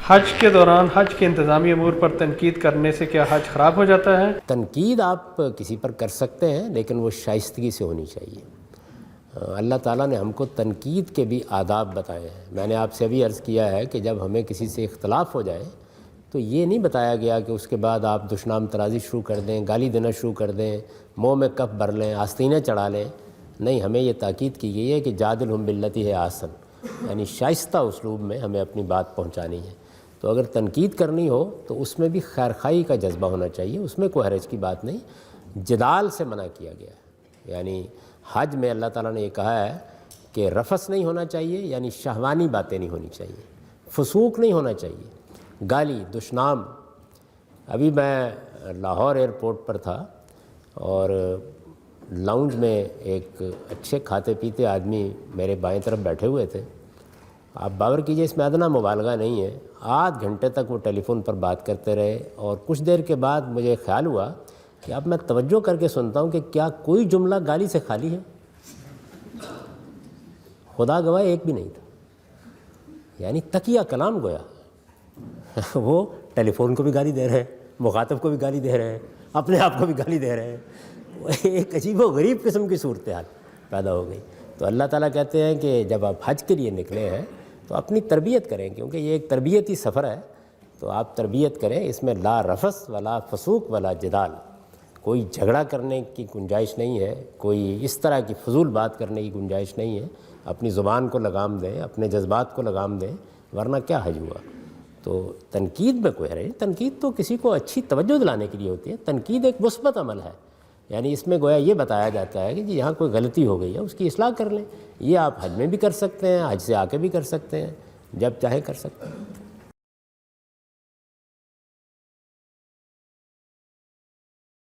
حج کے دوران حج کے انتظامی امور پر تنقید کرنے سے کیا حج خراب ہو جاتا ہے؟ تنقید آپ کسی پر کر سکتے ہیں لیکن وہ شائستگی سے ہونی چاہیے۔ اللہ تعالیٰ نے ہم کو تنقید کے بھی آداب بتائے ہیں۔ میں نے آپ سے ابھی عرض کیا ہے کہ جب ہمیں کسی سے اختلاف ہو جائے تو یہ نہیں بتایا گیا کہ اس کے بعد آپ دشنام ترازی شروع کر دیں، گالی دینا شروع کر دیں، منہ میں کف بھر لیں، آستینیں چڑھا لیں۔ نہیں، ہمیں یہ تاکید کی گئی ہے کہ جادلہم باللتی ہے احسن، یعنی شائستہ اسلوب میں ہمیں اپنی بات پہنچانی ہے۔ تو اگر تنقید کرنی ہو تو اس میں بھی خیرخواہی کا جذبہ ہونا چاہیے، اس میں کوئی حرج کی بات نہیں۔ جدال سے منع کیا گیا ہے، یعنی حج میں اللہ تعالیٰ نے یہ کہا ہے کہ رفث نہیں ہونا چاہیے، یعنی شہوانی باتیں نہیں ہونی چاہیے، فسوق نہیں ہونا چاہیے، گالی دشنام۔ ابھی میں لاہور ایئرپورٹ پر تھا اور لاؤنج میں ایک اچھے کھاتے پیتے آدمی میرے بائیں طرف بیٹھے ہوئے تھے۔ آپ باور کیجئے، اس میں ادنا مبالغہ نہیں ہے، آدھ گھنٹے تک وہ ٹیلی فون پر بات کرتے رہے، اور کچھ دیر کے بعد مجھے خیال ہوا کہ اب میں توجہ کر کے سنتا ہوں کہ کیا کوئی جملہ گالی سے خالی ہے؟ خدا گواہ ایک بھی نہیں تھا، یعنی تقیہ کلام گویا۔ وہ ٹیلی فون کو بھی گالی دے رہے ہیں، مخاطب کو بھی گالی دے رہے ہیں، اپنے آپ کو بھی گالی دے رہے ہیں۔ ایک عجیب و غریب قسم کی صورتحال پیدا ہو گئی۔ تو اللہ تعالیٰ کہتے ہیں کہ جب آپ حج کے لیے نکلے ہیں تو اپنی تربیت کریں، کیونکہ یہ ایک تربیتی سفر ہے، تو آپ تربیت کریں۔ اس میں لا رفث ولا فسوق ولا جدال، کوئی جھگڑا کرنے کی گنجائش نہیں ہے، کوئی اس طرح کی فضول بات کرنے کی گنجائش نہیں ہے۔ اپنی زبان کو لگام دیں، اپنے جذبات کو لگام دیں، ورنہ کیا حج ہوا۔ تو تنقید میں کوئی ہے، تنقید تو کسی کو اچھی توجہ دلانے کے لیے ہوتی ہے۔ تنقید ایک مثبت عمل ہے، یعنی اس میں گویا یہ بتایا جاتا ہے کہ جی یہاں کوئی غلطی ہو گئی ہے، اس کی اصلاح کر لیں۔ یہ آپ حج میں بھی کر سکتے ہیں، حج سے آ کے بھی کر سکتے ہیں، جب چاہیں کر سکتے ہیں۔